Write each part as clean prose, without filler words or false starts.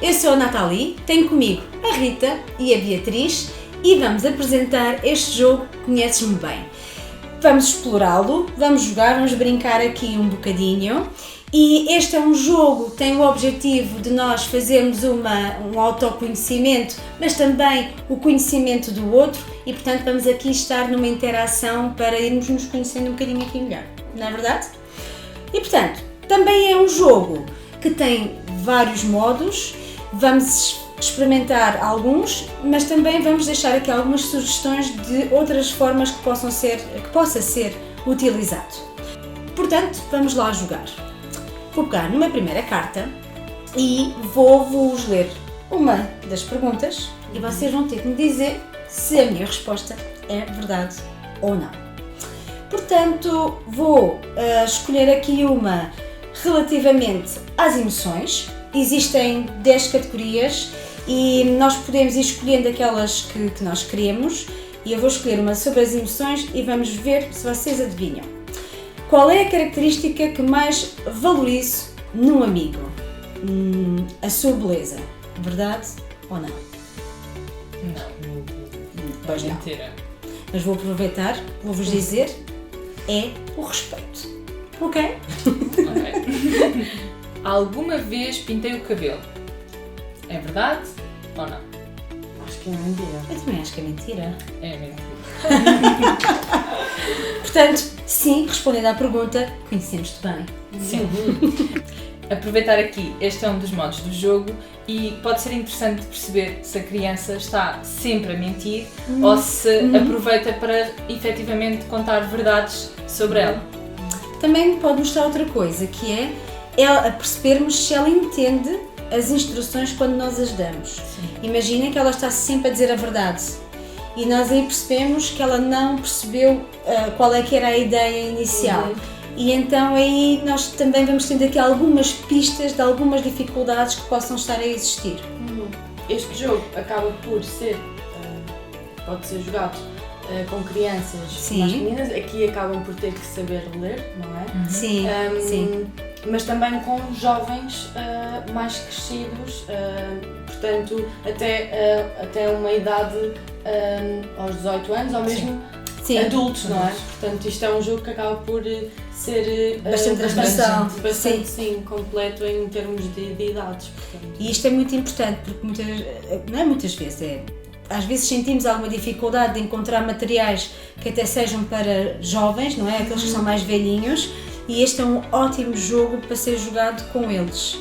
eu sou a Nathalie, tenho comigo a Rita e a Beatriz e vamos apresentar este jogo que conheces-me bem. Vamos explorá-lo, vamos jogar, vamos brincar aqui um bocadinho e este é um jogo que tem o objetivo de nós fazermos um autoconhecimento, mas também o conhecimento do outro e portanto vamos aqui estar numa interação para irmos nos conhecendo um bocadinho aqui melhor, não é verdade? E portanto, também é um jogo que tem vários modos, vamos experimentar alguns, mas também vamos deixar aqui algumas sugestões de outras formas que possa ser utilizado. Portanto, vamos lá jogar. Vou pegar numa primeira carta e vou-vos ler uma das perguntas e vocês vão ter que me dizer se a minha resposta é verdade ou não. Portanto, vou escolher aqui uma relativamente às emoções. Existem 10 categorias e nós podemos ir escolhendo aquelas que nós queremos e eu vou escolher uma sobre as emoções e vamos ver se vocês adivinham. Qual é a característica que mais valorizo num amigo? A sua beleza, verdade ou não? Não. Pois não. Mentira. Mas vou aproveitar, vou-vos dizer, é o respeito. Ok? Ok. Alguma vez pintei o cabelo? É verdade ou não? Acho que é mentira. Eu também acho que é mentira. É mentira. Portanto, sim, respondendo à pergunta, conhecemos-te bem. Sim. Aproveitar aqui, este é um dos modos do jogo e pode ser interessante perceber se a criança está sempre a mentir ou se aproveita para efetivamente contar verdades sobre ela. Também pode mostrar outra coisa, que é ela, a percebermos se ela entende as instruções quando nós as damos. Sim. Imaginem que ela está sempre a dizer a verdade e nós aí percebemos que ela não percebeu qual é que era a ideia inicial. E então aí nós também vamos tendo aqui algumas pistas de algumas dificuldades que possam estar a existir. Este jogo acaba por ser, pode ser jogado com crianças Sim. mais pequenas, aqui acabam por ter que saber ler, não é? Sim, sim. Mas também com jovens mais crescidos, portanto até uma idade aos 18 anos ou mesmo Sim. adultos, não é? Portanto isto é um jogo que acaba por ser Bastante transversal. bastante sim, completo em termos de idades. Portanto. E isto é muito importante porque não é muitas vezes, às vezes sentimos alguma dificuldade de encontrar materiais que até sejam para jovens, não é? Aqueles que são mais velhinhos, e este é um ótimo jogo para ser jogado com eles.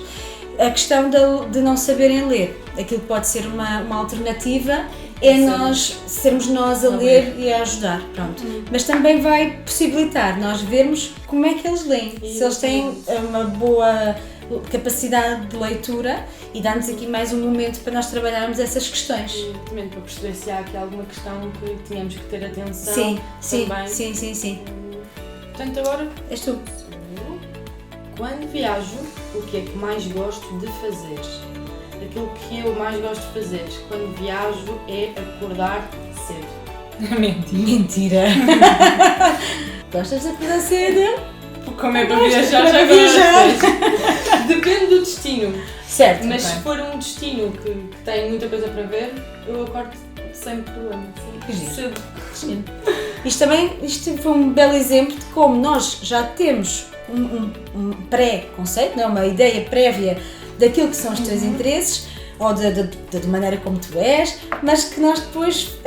A questão de não saberem ler, aquilo pode ser uma alternativa, é sermos nós a ler e a ajudar, pronto. Mas também vai possibilitar nós vermos como é que eles leem, se eles têm uma boa capacidade de leitura e dá-nos aqui mais um momento para nós trabalharmos essas questões. Exatamente, para perceber se há aqui alguma questão que tínhamos que ter atenção. Sim. Portanto, agora És tu. quando viajo, o que é que mais gosto de fazer? Aquilo que eu mais gosto de fazer quando viajo é acordar cedo. Mentira! Gostas de acordar cedo? Como é para viajar? Já viajar. Depende do destino. Certo. Mas se for um destino que tem muita coisa para ver, eu acordo sem problema. Que giro. Cedo. Isto foi um belo exemplo de como nós já temos um pré-conceito, não, uma ideia prévia daquilo que são os teus interesses ou da maneira como tu és, mas que nós depois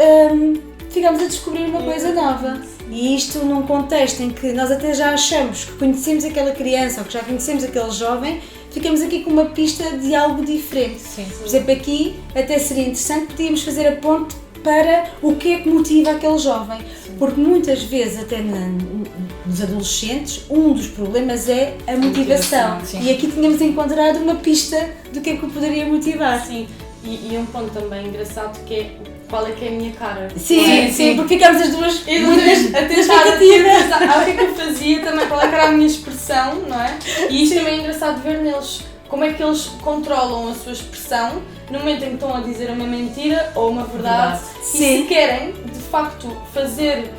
ficamos a descobrir uma coisa nova. E isto num contexto em que nós até já achamos que conhecemos aquela criança ou que já conhecemos aquele jovem, ficamos aqui com uma pista de algo diferente. Sim. Por exemplo, aqui até seria interessante, podíamos fazer a ponte para o que é que motiva aquele jovem. Porque muitas vezes, até nos adolescentes, um dos problemas é a motivação. Sim. E aqui tínhamos encontrado uma pista do que é que o poderia motivar. Sim, e um ponto também engraçado que é qual é que é a minha cara. Sim, porque ficámos as duas muito A tentar o que é que eu fazia também, qual é que era a minha expressão, não é? E isto também é engraçado ver neles, como é que eles controlam a sua expressão no momento em que estão a dizer uma mentira ou uma verdade. E se querem, de facto, fazer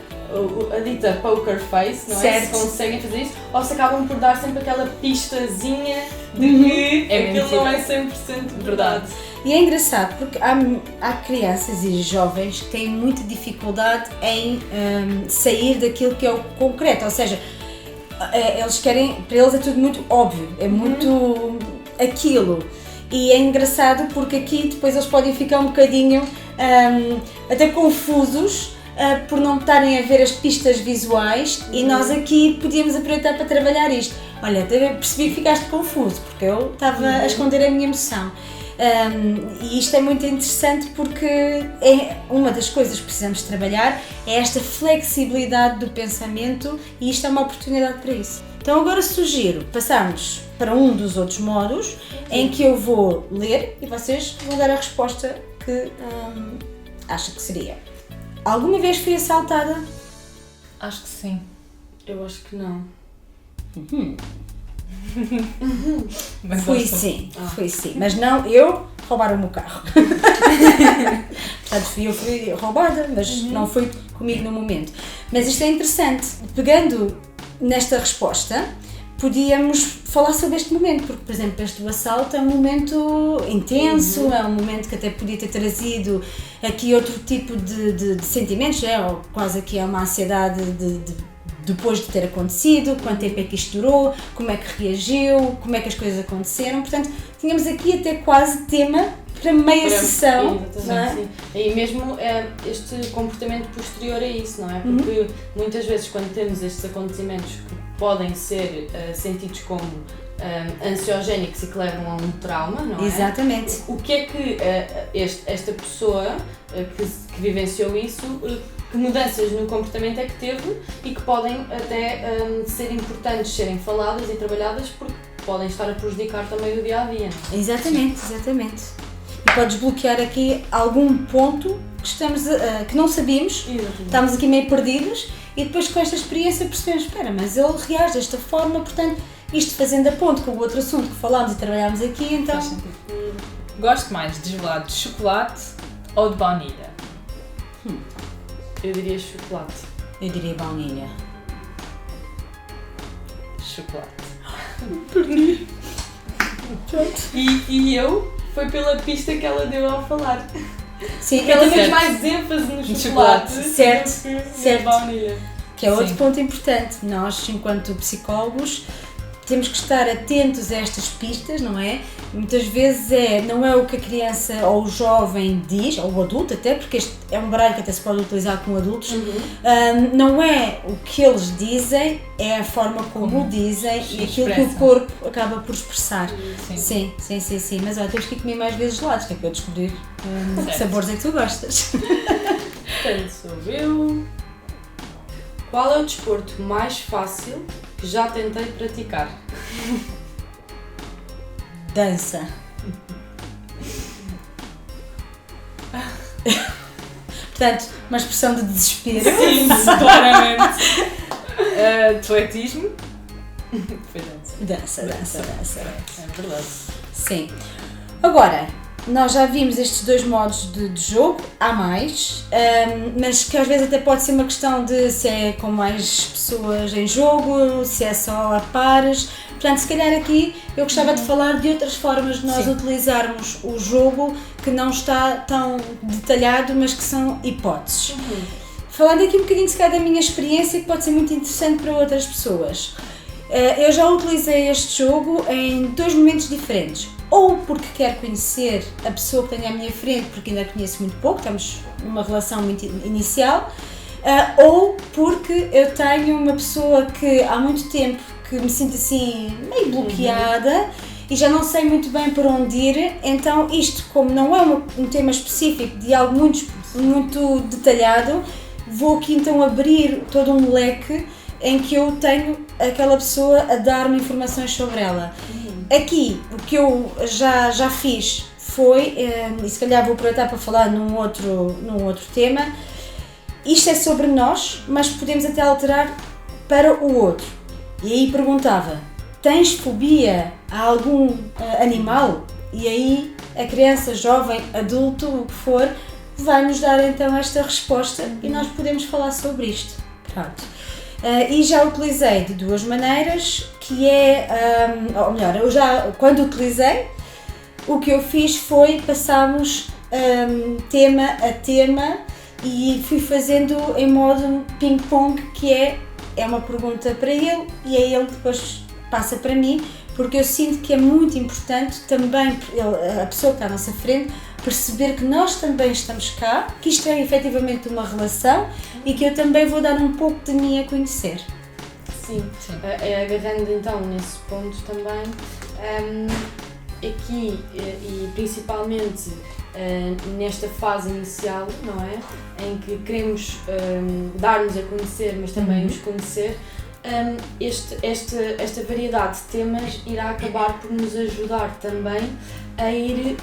a dita poker face, não é? Certo. Se conseguem fazer isso, ou se acabam por dar sempre aquela pistazinha de que aquilo não é 100% verdade. E é engraçado porque há crianças e jovens que têm muita dificuldade em sair daquilo que é o concreto, ou seja, eles querem, para eles é tudo muito óbvio, é muito aquilo. E é engraçado porque aqui depois eles podem ficar um bocadinho até confusos por não estarem a ver as pistas visuais e nós aqui podíamos aproveitar para trabalhar isto. Olha, até percebi que ficaste confuso porque eu estava a esconder a minha emoção. E isto é muito interessante porque é uma das coisas que precisamos trabalhar, é esta flexibilidade do pensamento e isto é uma oportunidade para isso. Então agora sugiro passarmos para um dos outros modos em que eu vou ler e vocês vão dar a resposta que acha que seria. Alguma vez fui assaltada? Acho que sim. Eu acho que não. Mas Fui gosto. sim, fui sim, mas não eu, roubaram-me o carro. Portanto, eu fui roubada, mas não foi comigo no momento. Mas isto é interessante, pegando nesta resposta, podíamos falar sobre este momento, porque, por exemplo, este do assalto é um momento intenso, é um momento que até podia ter trazido aqui outro tipo de sentimentos, ou quase aqui é uma ansiedade depois de ter acontecido, quanto tempo é que isto durou, como é que reagiu, como é que as coisas aconteceram. Portanto, tínhamos aqui até quase tema para meia sessão. Exatamente, não é? sim. E mesmo este comportamento posterior a isso, não é? Porque muitas vezes quando temos estes acontecimentos que podem ser sentidos como ansiogénicos e que levam a um trauma, não é? Exatamente. O que é que esta pessoa que vivenciou isso, que mudanças no comportamento é que teve e que podem até ser importantes serem faladas e trabalhadas porque podem estar a prejudicar também o dia-a-dia, não é? Exatamente. E pode desbloquear aqui algum ponto que não sabíamos, estamos aqui meio perdidos e depois com esta experiência percebemos, espera, mas ele reage desta forma, portanto, isto fazendo a ponto com o outro assunto que falámos e trabalhámos aqui, então... Faz sentido. Gosto mais de gelado de chocolate ou de baunilha? Eu diria chocolate. Eu diria baunilha. Chocolate. E eu, foi pela pista que ela deu ao falar. Sim, Porque ela também- fez mais ênfase no chocolate, chocolate, certo, do que certo. na baunilha. que é outro Sim. ponto importante. Nós, enquanto psicólogos, temos que estar atentos a estas pistas, não é? Muitas vezes não é o que a criança ou o jovem diz, ou o adulto até, porque este é um baralho que até se pode utilizar com adultos, não é o que eles dizem, é a forma como o dizem se e aquilo que o expressam. corpo acaba por expressar. Sim. Sim. Mas olha, temos que ir comer mais vezes gelados, que é para eu descobrir que Certo. sabores é que tu gostas. Portanto, sou eu. Qual é o desporto mais fácil que já tentei praticar? Dança. Portanto, uma expressão de desespero. Sim, claramente. Atletismo. Foi dança. Dança. É verdade. Sim. Agora, nós já vimos estes dois modos de jogo, há mais, mas que às vezes até pode ser uma questão de se é com mais pessoas em jogo, se é só a pares. Portanto, se calhar aqui eu gostava de falar de outras formas de nós Sim. utilizarmos o jogo que não está tão detalhado, mas que são hipóteses. Falando aqui um bocadinho se calhar da minha experiência, que pode ser muito interessante para outras pessoas. Eu já utilizei este jogo em dois momentos diferentes. Ou porque quero conhecer a pessoa que tenho à minha frente, porque ainda a conheço muito pouco, estamos numa relação muito inicial, ou porque eu tenho uma pessoa que há muito tempo que me sinto assim meio bloqueada e já não sei muito bem por onde ir, então isto, como não é um tema específico de algo muito detalhado, vou aqui então abrir todo um leque em que eu tenho aquela pessoa a dar-me informações sobre ela. Aqui, o que eu já fiz foi, e se calhar vou aproveitar para falar num outro tema, isto é sobre nós, mas podemos até alterar para o outro. E aí perguntava, tens fobia a algum animal? E aí a criança, jovem, adulto, o que for, vai-nos dar então esta resposta e nós podemos falar sobre isto. Pronto. E já utilizei de duas maneiras, que é, ou melhor, eu já, quando utilizei, o que eu fiz foi passarmos tema a tema e fui fazendo em modo ping-pong, que é uma pergunta para ele e é ele que depois passa para mim, porque eu sinto que é muito importante também a pessoa que está à nossa frente perceber que nós também estamos cá, que isto é efetivamente uma relação e que eu também vou dar um pouco de mim a conhecer. Sim. Agarrando então nesse ponto também, aqui e principalmente nesta fase inicial, não é? Em que queremos dar-nos a conhecer, mas também nos conhecer, esta variedade de temas irá acabar por nos ajudar também a ir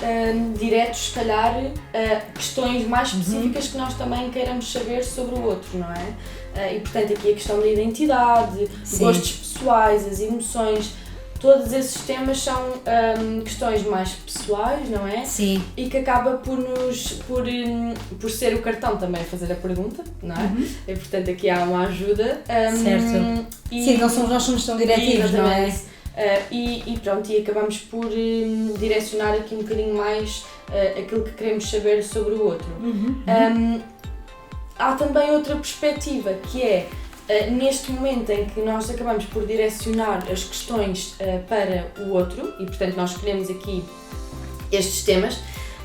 diretos, se calhar, a questões mais específicas que nós também queiramos saber sobre o outro, não é? E portanto aqui a questão da identidade, gostos pessoais, as emoções, todos esses temas são questões mais pessoais, não é? Sim. E que acaba por ser o cartão também a fazer a pergunta, não é? E portanto aqui há uma ajuda. Certo. Sim, nós somos tão diretivos, não é? E pronto, e acabamos por direcionar aqui um bocadinho mais aquilo que queremos saber sobre o outro. Há também outra perspectiva, que é neste momento em que nós acabamos por direcionar as questões para o outro, e portanto nós escolhemos aqui estes temas,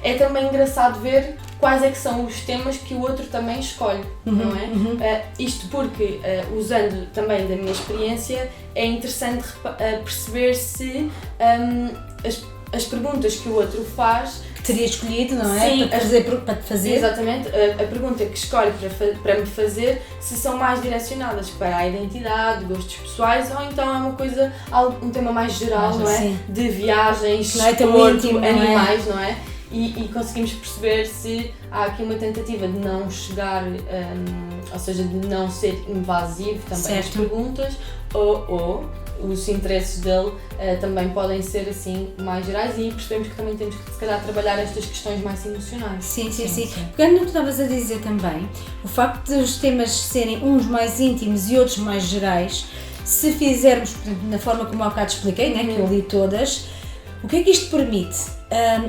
é também engraçado ver quais é que são os temas que o outro também escolhe, não é? Isto porque, usando também da minha experiência, é interessante perceber se as perguntas que o outro faz... Que teria escolhido, não é? Sim, para te fazer. Exatamente, a pergunta que escolhe para me fazer, se são mais direcionadas para a identidade, gostos pessoais, ou então é uma coisa, um tema mais geral, não é? Sim. De viagens, não é tão desporto, íntimo, animais, não é? E conseguimos perceber se há aqui uma tentativa de não chegar, ou seja, de não ser invasivo também nas perguntas, ou os interesses dele também podem ser assim mais gerais, e percebemos que também temos que se calhar trabalhar estas questões mais emocionais. Sim. Pegando no que estavas a dizer também, o facto de os temas serem uns mais íntimos e outros mais gerais, se fizermos, por exemplo, na forma como há bocado expliquei, né, que eu li todas, o que é que isto permite?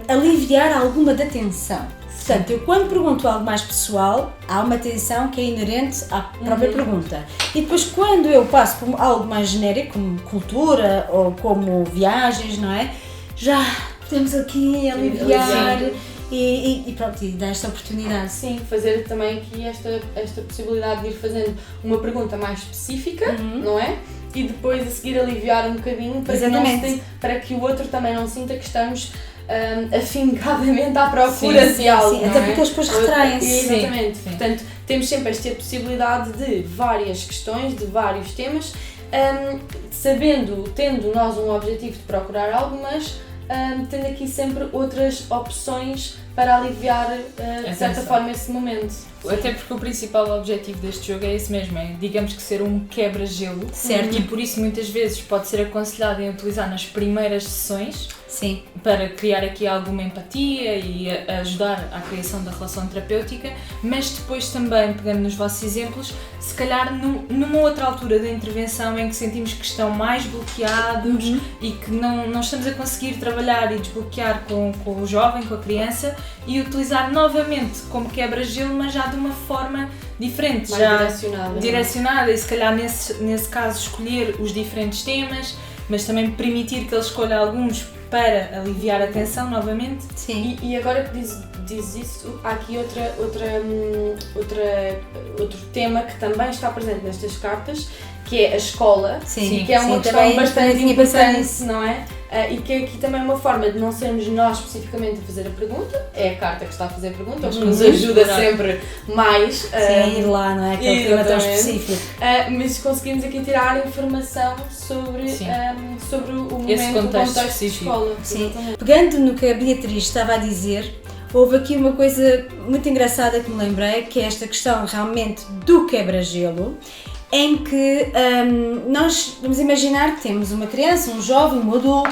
Aliviar alguma da tensão. Portanto, eu quando pergunto algo mais pessoal, há uma tensão que é inerente à própria pergunta. E depois quando eu passo por algo mais genérico, como cultura ou como viagens, não é? Já podemos aqui aliviar e pronto, e dar esta oportunidade. Sim, fazer também aqui esta possibilidade de ir fazendo uma pergunta mais específica, não é? E depois a seguir aliviar um bocadinho para que o outro também não sinta que estamos afincadamente à procura de algo. Sim, até porque eles depois retraem-se. Exatamente. Portanto, temos sempre esta possibilidade de várias questões, de vários temas, tendo nós um objetivo de procurar algo, mas tendo aqui sempre outras opções para aliviar, de certa forma, esse momento. Até porque o principal objetivo deste jogo é esse mesmo, é, digamos que ser um quebra-gelo. Certo. E por isso muitas vezes pode ser aconselhado em utilizar nas primeiras sessões. Sim. Para criar aqui alguma empatia e ajudar à criação da relação terapêutica, mas depois também, pegando nos vossos exemplos, se calhar numa outra altura da intervenção em que sentimos que estão mais bloqueados e que não estamos a conseguir trabalhar e desbloquear com o jovem, com a criança, e utilizar novamente como quebra-gelo, mas já de uma forma diferente, mais já direcionada, e se calhar nesse caso escolher os diferentes temas, mas também permitir que ele escolha alguns para aliviar a tensão novamente. Sim. E agora que diz isso, há aqui outro tema que também está presente nestas cartas, que é a escola, que é uma questão bastante importante, não é? E que aqui também é uma forma de não sermos nós especificamente a fazer a pergunta, é a carta que está a fazer a pergunta, o que nos ajuda sempre mais a ir lá, não é? Aquele tema tão específico. Mas conseguimos aqui tirar informação sobre o momento, esse contexto de escola. Sim. Pegando no que a Beatriz estava a dizer, houve aqui uma coisa muito engraçada que me lembrei, que é esta questão realmente do quebra-gelo, em que nós vamos imaginar que temos uma criança, um jovem, um adulto,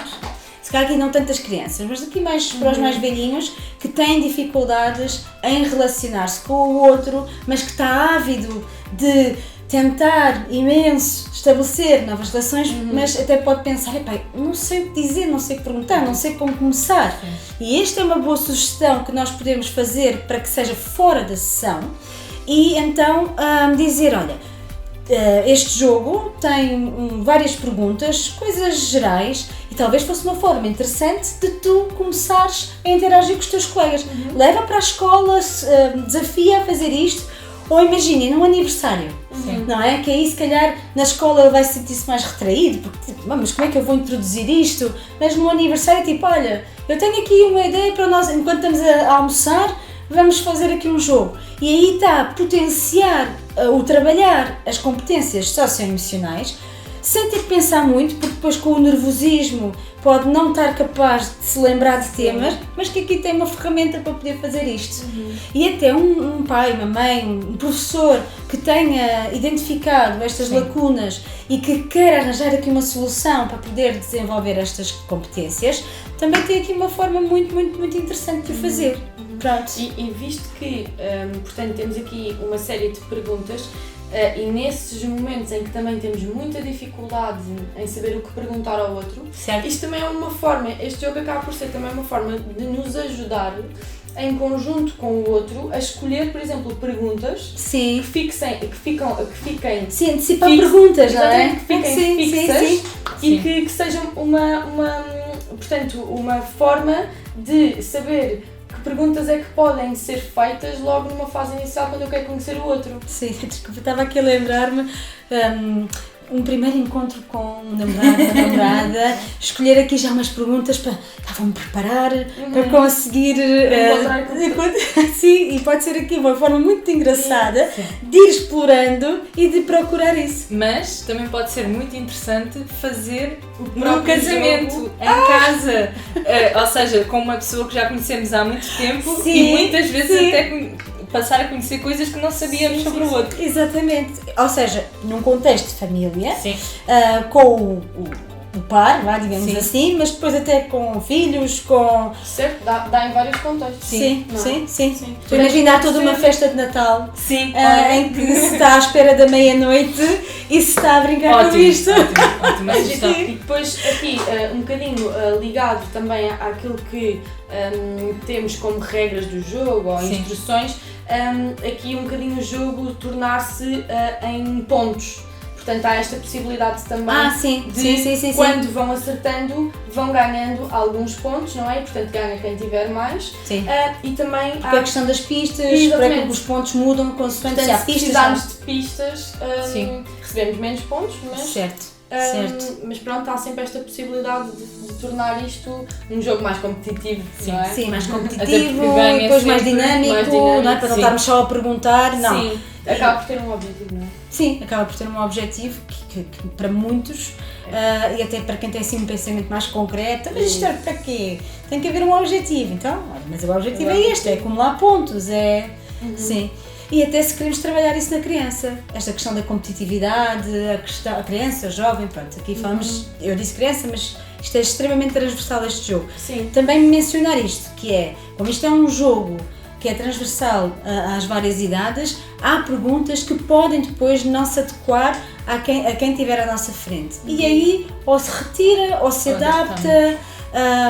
se calhar aqui não tantas crianças, mas aqui mais para os mais velhinhos, que têm dificuldades em relacionar-se com o outro, mas que está ávido de tentar imenso estabelecer novas relações, mas até pode pensar, não sei o que dizer, não sei o que perguntar, não sei como começar. E esta é uma boa sugestão que nós podemos fazer para que seja fora da sessão e então dizer, olha, este jogo tem várias perguntas, coisas gerais e talvez fosse uma forma interessante de tu começares a interagir com os teus colegas. Leva para a escola, desafia a fazer isto. Ou imaginem, num aniversário, não é? Que aí se calhar na escola ele vai sentir-se mais retraído, porque mas como é que eu vou introduzir isto? Mas no aniversário tipo, olha, eu tenho aqui uma ideia para nós, enquanto estamos a almoçar, vamos fazer aqui um jogo. E aí está a potenciar o trabalhar as competências socioemocionais, sem ter que pensar muito, porque depois com o nervosismo pode não estar capaz de se lembrar de temas, mas que aqui tem uma ferramenta para poder fazer isto. E até um pai, uma mãe, um professor que tenha identificado estas lacunas e que queira arranjar aqui uma solução para poder desenvolver estas competências, também tem aqui uma forma muito, muito, muito interessante de o fazer. Pronto. E visto que, portanto, temos aqui uma série de perguntas, e nesses momentos em que também temos muita dificuldade em saber o que perguntar ao outro, isto também é uma forma, este jogo acaba por ser também uma forma de nos ajudar em conjunto com o outro a escolher, por exemplo, perguntas que fiquem sim, antecipar perguntas, não é? Que fiquem fixas e que sejam portanto, uma forma de saber que perguntas é que podem ser feitas logo numa fase inicial quando eu quero conhecer o outro. Sim, desculpa, estava aqui a lembrar-me um primeiro encontro com um namorado, uma namorada, escolher aqui já umas perguntas para vou-me preparar para conseguir sim, e pode ser aqui uma forma muito engraçada de ir explorando e de procurar isso. Mas também pode ser muito interessante fazer no casamento, em casa, ou seja, com uma pessoa que já conhecemos há muito tempo e muitas vezes até passar a conhecer coisas que não sabíamos sobre o outro. Exatamente, ou seja, num contexto de família, com o par, digamos assim, mas depois até com filhos, com... Certo, dá em vários contextos. Sim. Imaginar toda uma festa de Natal em que se está à espera da meia-noite e se está a brincar com isto. Ótimo. E depois aqui, um bocadinho ligado também àquilo que temos como regras do jogo ou instruções, aqui um bocadinho o jogo tornar-se em pontos. Portanto, há esta possibilidade também de quando vão acertando, vão ganhando alguns pontos, não é? Portanto, ganha quem tiver mais. E também há a questão das pistas, para que os pontos mudam consoante se há pistas. Se precisarmos de pistas, recebemos menos pontos, mas... Certo. Mas pronto, há sempre esta possibilidade de tornar isto um jogo mais competitivo, não é? Sim, mais competitivo, depois mais dinâmico, não é? Para não estarmos só a perguntar, não. Sim, acaba por ter um objetivo, não é? Sim, acaba por ter um objetivo que para muitos, e até para quem tem assim um pensamento mais concreto, mas isto é para quê? Tem que haver um objetivo, então, mas o objetivo é este, é acumular pontos, sim. E até se queremos trabalhar isso na criança, esta questão da competitividade, a criança, a jovem, pronto, aqui falamos, eu disse criança, mas isto é extremamente transversal este jogo. Sim. Também mencionar isto, que é, como isto é um jogo que é transversal às várias idades, há perguntas que podem depois não se adequar a quem estiver à nossa frente. E aí, ou se retira, ou se adapta,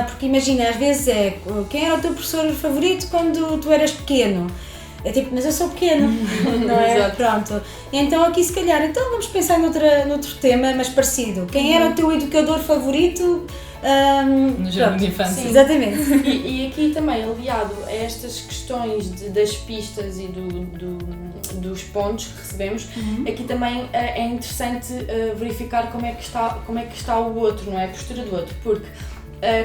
porque imagina, às vezes quem era o teu professor favorito quando tu eras pequeno? É tipo, mas eu sou pequeno, não é? Pronto. Então aqui se calhar, então vamos pensar noutro tema, mas parecido. Quem era o teu educador favorito? No jardim de infância. Sim, exatamente. E aqui também, aliado a estas questões das pistas e dos pontos que recebemos, aqui também é interessante verificar como é que está o outro, não é? A postura do outro, porque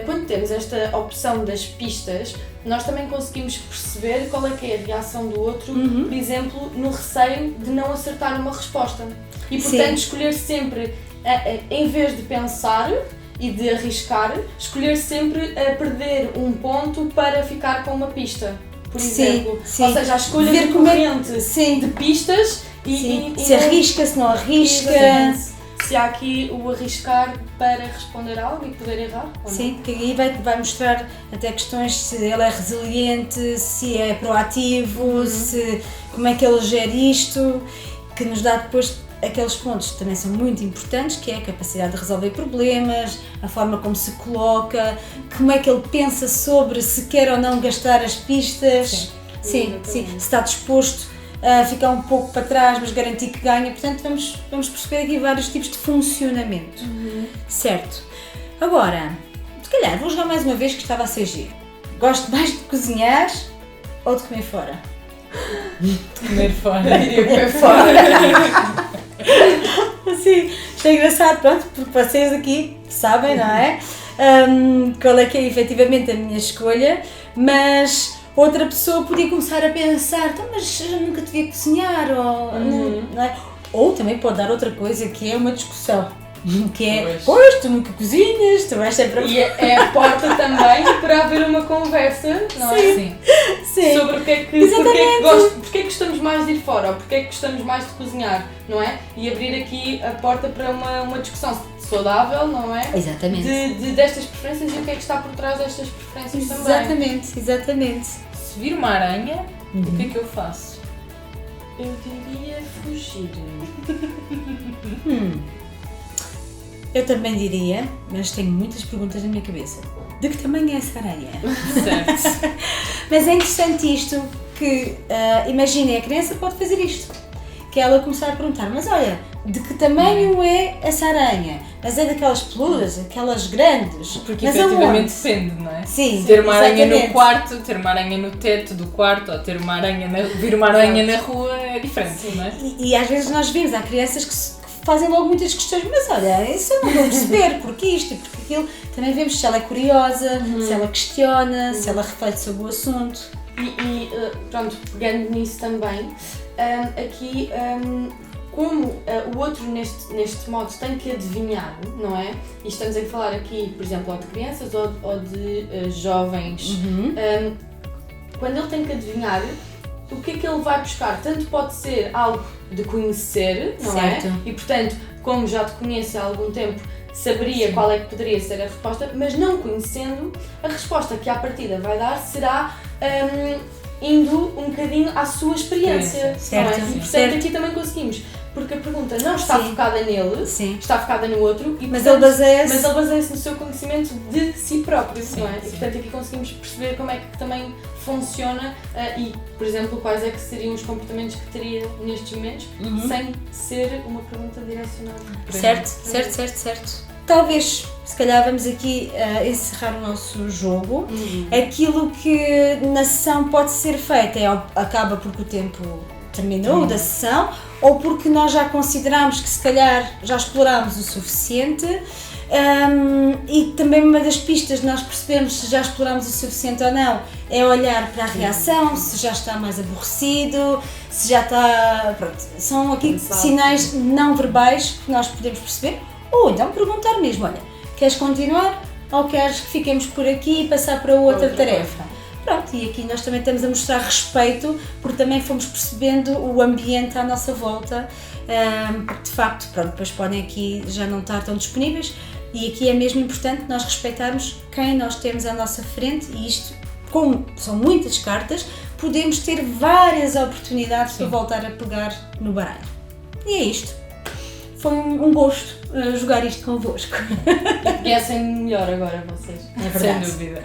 quando temos esta opção das pistas, nós também conseguimos perceber qual é que é a reação do outro, por exemplo, no receio de não acertar uma resposta. E portanto escolher sempre, em vez de pensar e de arriscar, escolher sempre a perder um ponto para ficar com uma pista, por exemplo. Ou seja, a escolha recorrente de pistas e se arrisca, se não arrisca. Se há aqui o arriscar para responder algo e poder errar. Sim, que aí vai mostrar até questões se ele é resiliente, se é proativo, como é que ele gera isto. que nos dá depois aqueles pontos que também são muito importantes, que é a capacidade de resolver problemas, a forma como se coloca, como é que ele pensa sobre se quer ou não gastar as pistas, sim, se está disposto a ficar um pouco para trás, mas garantir que ganha. Portanto, vamos perceber aqui vários tipos de funcionamento, certo? Agora, se calhar vou jogar mais uma vez que estava a ser giro. Gosto mais de cozinhar ou de comer fora? De comer fora. Diria comer fora. Sim, isto é engraçado, pronto, porque vocês aqui sabem, não é? Qual é que é efetivamente a minha escolha, mas outra pessoa podia começar a pensar, então, mas eu nunca te vi cozinhar, ou, não é? Ou também pode dar outra coisa, que é uma discussão, que é, pois, tu nunca cozinhas, tu vais sempre... E é a porta também para haver uma conversa, não é? Sim. Sim. Sobre porque é que gostamos mais de ir fora, ou porque é que gostamos mais de cozinhar, não é? E abrir aqui a porta para uma discussão saudável, não é? Exatamente. Destas preferências e o que é que está por trás destas preferências também. Exatamente. Se vir uma aranha, o que é que eu faço? Eu diria fugir. Eu também diria, mas tenho muitas perguntas na minha cabeça. De que tamanho é essa aranha? Certo. Mas é interessante isto, que imaginem, a criança pode fazer isto. Que ela começar a perguntar, mas olha, de que tamanho é essa aranha? Mas é daquelas peludas, aquelas grandes? Porque mas efetivamente depende, não é? Sim, ter uma aranha exatamente. no quarto, ter uma aranha no teto do quarto, ou ter uma aranha vir uma aranha na rua é diferente, não é? E às vezes nós vemos, há crianças que fazem logo muitas questões, mas olha, isso eu não vou perceber, porque isto e porque aquilo. Também vemos se ela é curiosa, se ela questiona, se ela reflete sobre o assunto. E pronto, pegando nisso também, aqui como o outro neste modo tem que adivinhar, não é? E estamos a falar aqui, por exemplo, ou de crianças ou de jovens. Quando ele tem que adivinhar, o que é que ele vai buscar? Tanto pode ser algo de conhecer, não certo. é? E portanto, como já te conheço há algum tempo, saberia qual é que poderia ser a resposta, mas não conhecendo, a resposta que à partida vai dar será indo um bocadinho à sua experiência. Certo, não é? E portanto certo. aqui também conseguimos, porque a pergunta não está Sim. focada nele, Sim. está focada no outro, e, Mas portanto, ele baseia-se no seu conhecimento de si próprio, Sim, não é? sim. E portanto aqui conseguimos perceber como é que também funciona e, por exemplo, quais é que seriam os comportamentos que teria nestes momentos, sem ser uma pergunta direcionada. Certo. Talvez, se calhar vamos aqui encerrar o nosso jogo. Aquilo que na sessão pode ser feito acaba porque o tempo terminou da sessão, ou porque nós já consideramos que se calhar já explorámos o suficiente. E também uma das pistas de nós percebermos se já explorámos o suficiente ou não é olhar para a reação, se já está mais aborrecido, se já está... Pronto, são aqui sinais não verbais que nós podemos perceber, ou então perguntar mesmo, olha, queres continuar ou queres que fiquemos por aqui e passar para outra tarefa? Pronto, e aqui nós também estamos a mostrar respeito, porque também fomos percebendo o ambiente à nossa volta, porque de facto, pronto, depois podem aqui já não estar tão disponíveis, e aqui é mesmo importante nós respeitarmos quem nós temos à nossa frente, e isto, como são muitas cartas, podemos ter várias oportunidades para voltar a pegar no baralho. E é isto. Foi um gosto jogar isto convosco. E conhecem melhor agora vocês. É verdade. Sem dúvida.